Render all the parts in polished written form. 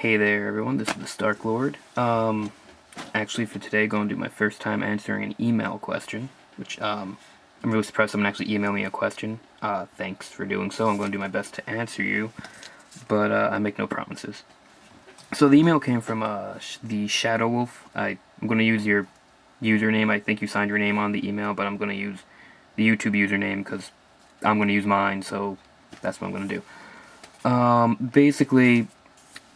Hey there, everyone. This is the Stark Lord. Actually, for today, going to do my first time answering an email question, which I'm really surprised someone actually emailed me a question. Thanks for doing so. I'm going to do my best to answer you, but I make no promises. So the email came from the Shadow Wolf. I'm going to use your username. I think you signed your name on the email, but I'm going to use the YouTube username because I'm going to use mine. So that's what I'm going to do. Basically,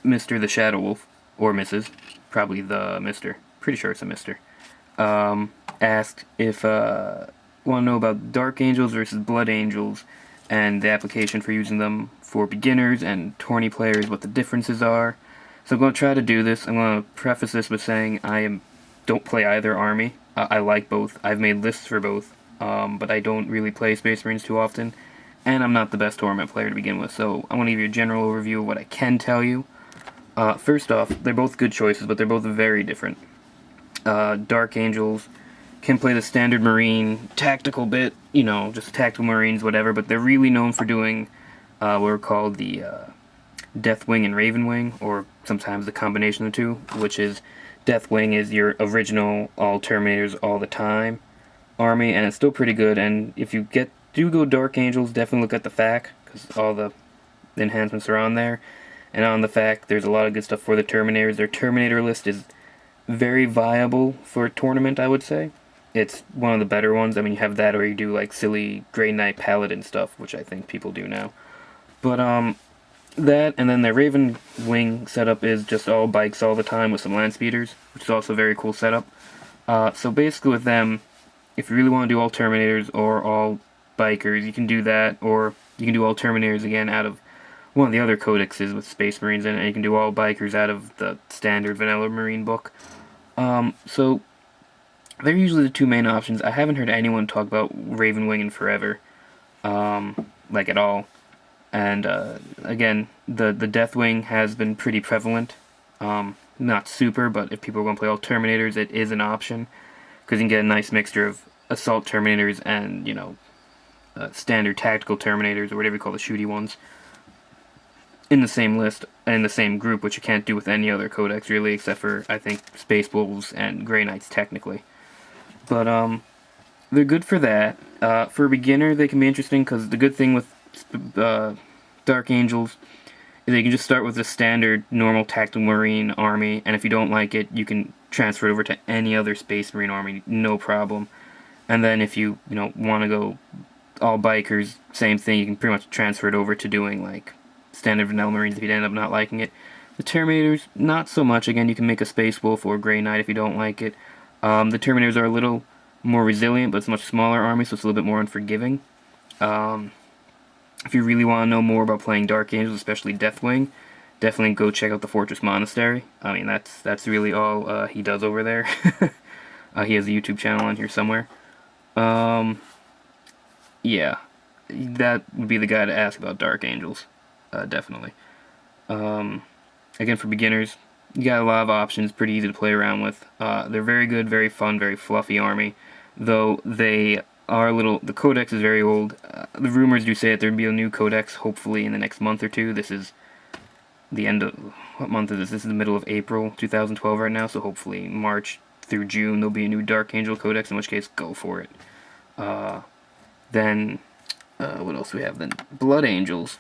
Mr. the Shadow Wolf, or Mrs., probably the Mr., pretty sure it's a Mr., asked if, want to know about Dark Angels versus Blood Angels, and the application for using them for beginners and tourney players, what the differences are. So I'm going to try to do this. I'm going to preface this with saying don't play either army. I like both. I've made lists for both, but I don't really play Space Marines too often, and I'm not the best tournament player to begin with, so I'm going to give you a general overview of what I can tell you. First off, they're both good choices, but they're both very different. Dark Angels can play the standard Marine tactical bit, just tactical Marines, whatever, but they're really known for doing what are called the Deathwing and Ravenwing, or sometimes the combination of the two, which is Deathwing is your original all Terminators all the time army, and it's still pretty good, and if you do go Dark Angels, definitely look at the FAQ, because all the enhancements are on there. And on the fact, there's a lot of good stuff for the Terminators. Their Terminator list is very viable for a tournament, I would say. It's one of the better ones. I mean, you have that, or you do like silly Grey Knight Paladin stuff, which I think people do now. But that, and then their Raven Wing setup is just all bikes all the time with some land speeders, which is also a very cool setup. So basically with them, if you really want to do all Terminators or all bikers, you can do that, or you can do all Terminators again out of one of the other codexes with Space Marines in it, and you can do all bikers out of the standard vanilla Marine book. So they're usually the two main options. I haven't heard anyone talk about Ravenwing in forever, like at all. And again, the Deathwing has been pretty prevalent. Not super, but if people are going to play all Terminators, it is an option, because you can get a nice mixture of Assault Terminators and, standard tactical Terminators, or whatever you call the shooty ones, in the same list, in the same group, which you can't do with any other codex, really, except for, I think, Space Wolves and Grey Knights, technically. But, they're good for that. For a beginner, they can be interesting, because the good thing with Dark Angels is that you can just start with the standard, normal Tactical Marine army, and if you don't like it, you can transfer it over to any other Space Marine army, no problem. And then if you, want to go all bikers, same thing, you can pretty much transfer it over to doing, like, standard vanilla Marines if you end up not liking it. The Terminators, not so much. Again, you can make a Space Wolf or Grey Knight if you don't like it. The Terminators are a little more resilient, but it's a much smaller army, so it's a little bit more unforgiving. If you really want to know more about playing Dark Angels, especially Deathwing, definitely go check out the Fortress Monastery. I mean, that's really all he does over there. He has a YouTube channel on here somewhere. Yeah, that would be the guy to ask about Dark Angels. Definitely. Again, for beginners, you got a lot of options, pretty easy to play around with. They're very good, very fun, very fluffy army, though they are the codex is very old. The rumors do say that there'll be a new codex, hopefully in the next month or two. This is the end of, what month is this? This is the middle of April 2012 right now, so hopefully March through June there'll be a new Dark Angel codex, in which case, go for it. Then, what else do we have then? Blood Angels.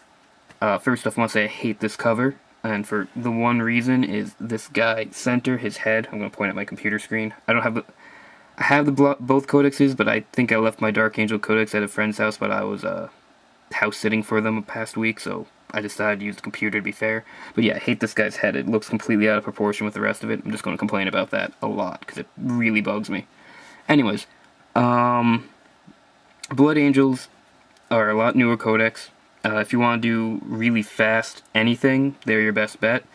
First off, I want to say I hate this cover, and for the one reason is this guy, center, his head. I'm going to point at my computer screen. I have both codexes, but I think I left my Dark Angel codex at a friend's house, but I was house sitting for them the past week, so I decided to use the computer to be fair. But yeah, I hate this guy's head. It looks completely out of proportion with the rest of it. I'm just going to complain about that a lot, because it really bugs me. Anyways, Blood Angels are a lot newer codex. If you want to do really fast anything, they're your best bet.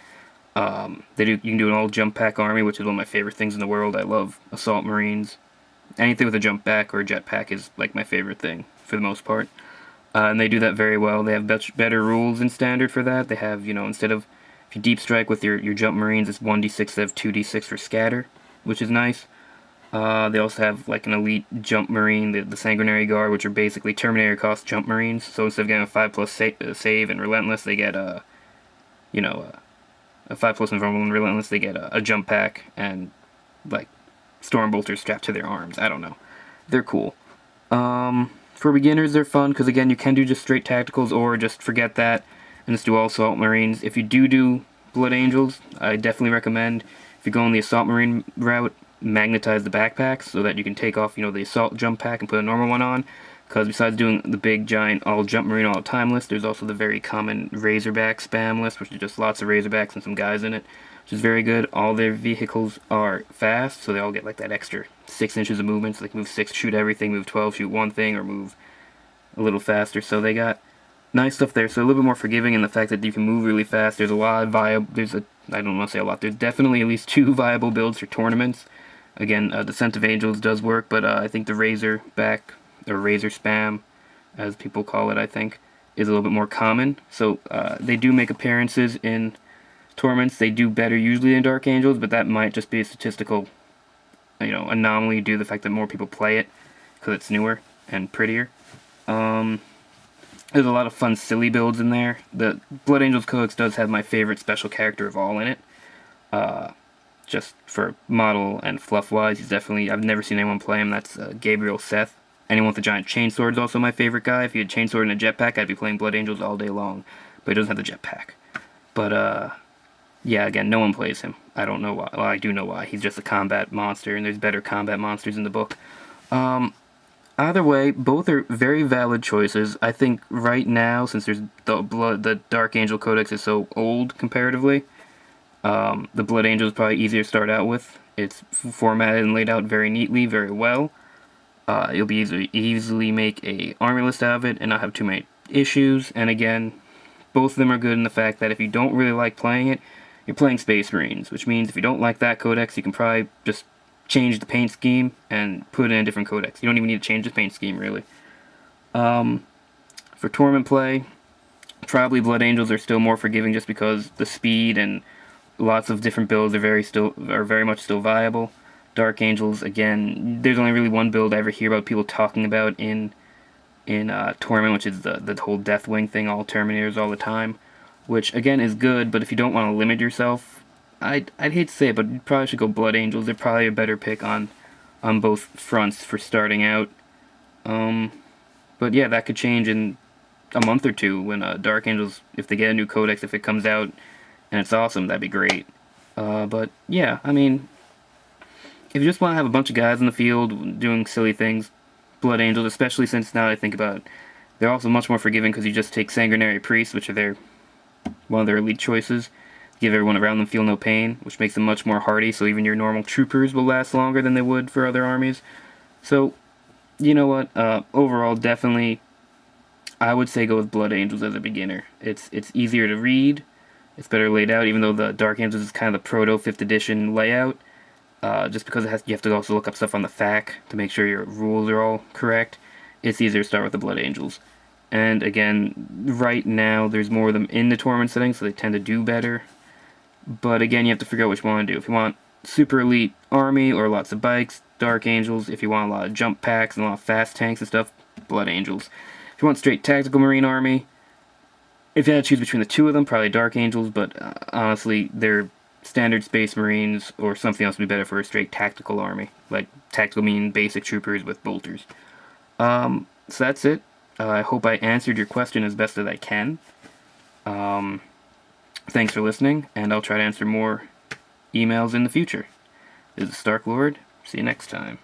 You can do an all jump pack army, which is one of my favorite things in the world. I love Assault Marines. Anything with a jump pack or a jet pack is like my favorite thing for the most part. And they do that very well. They have better rules in standard for that. They have, instead of, if you deep strike with your jump Marines, it's 1d6 instead of 2d6 for scatter, which is nice. They also have like an elite jump Marine, the Sanguinary Guard, which are basically Terminator cost jump Marines. So instead of getting a 5+ save and relentless, they get a 5+ Invulnerable and Relentless, they get a jump pack and, like, Storm Bolters strapped to their arms. I don't know. They're cool. For beginners, they're fun, because again, you can do just straight tacticals, or just forget that, and just do all Assault Marines. If you do Blood Angels, I definitely recommend, if you're going the Assault Marine route, magnetize the backpacks, so that you can take off, the Assault Jump Pack and put a normal one on, because besides doing the big, giant, all Jump Marine all the time list, there's also the very common Razorback spam list, which is just lots of Razorbacks and some guys in it, which is very good. All their vehicles are fast, so they all get like that extra 6 inches of movement, so they can move 6, shoot everything, move 12, shoot one thing, or move a little faster. So they got nice stuff there, so a little bit more forgiving in the fact that you can move really fast. There's a lot of viable, I don't want to say a lot, there's definitely at least 2 viable builds for tournaments. Again, Descent of Angels does work, but I think the Razorback, or Razor Spam, as people call it, I think, is a little bit more common. So they do make appearances in tournaments. They do better usually than Dark Angels, but that might just be a statistical, anomaly due to the fact that more people play it, because it's newer and prettier. There's a lot of fun, silly builds in there. The Blood Angels Codex does have my favorite special character of all in it. Just for model and fluff-wise, he's definitely, I've never seen anyone play him. That's Gabriel Seth. Anyone with the giant chainsword is also my favorite guy. If he had chainsword and a jetpack, I'd be playing Blood Angels all day long. But he doesn't have the jetpack. But, yeah, again, no one plays him. I don't know why. Well, I do know why. He's just a combat monster, and there's better combat monsters in the book. Either way, both are very valid choices. I think right now, since there's the Dark Angel Codex is so old comparatively, the Blood Angel is probably easier to start out with. It's formatted and laid out very neatly, very well. You'll be easily make a army list out of it and not have too many issues. And again, both of them are good in the fact that if you don't really like playing it, you're playing Space Marines, which means if you don't like that codex, you can probably just change the paint scheme and put in a different codex. You don't even need to change the paint scheme, really. For tournament play, probably Blood Angels are still more forgiving just because the speed and lots of different builds are very much still viable. Dark Angels, again, there's only really one build I ever hear about people talking about in tournament, which is the whole Deathwing thing, all Terminators all the time, which again is good, but if you don't want to limit yourself, I'd hate to say it, but you probably should go Blood Angels. They're probably a better pick on both fronts for starting out. But yeah, that could change in a month or two when Dark Angels, if they get a new codex, if it comes out and it's awesome, that'd be great. But yeah, I mean, if you just want to have a bunch of guys in the field doing silly things, Blood Angels, especially since now that I think about it, they're also much more forgiving because you just take Sanguinary Priests, which are one of their elite choices, give everyone around them feel no pain, which makes them much more hardy, so even your normal troopers will last longer than they would for other armies. So, you know what, overall, definitely, I would say go with Blood Angels as a beginner. It's easier to read, it's better laid out, even though the Dark Angels is kind of the proto 5th edition layout, just because you have to also look up stuff on the FAQ to make sure your rules are all correct. It's easier to start with the Blood Angels. And again, right now, there's more of them in the tournament setting, so they tend to do better. But again, you have to figure out what you want to do. If you want super elite army or lots of bikes, Dark Angels. If you want a lot of jump packs and a lot of fast tanks and stuff, Blood Angels. If you want straight tactical Marine army, if you had to choose between the two of them, probably Dark Angels, but honestly, they're standard Space Marines or something else would be better for a straight tactical army. Like, tactical meaning basic troopers with bolters. So that's it. I hope I answered your question as best as I can. Thanks for listening, and I'll try to answer more emails in the future. This is Stark Lord. See you next time.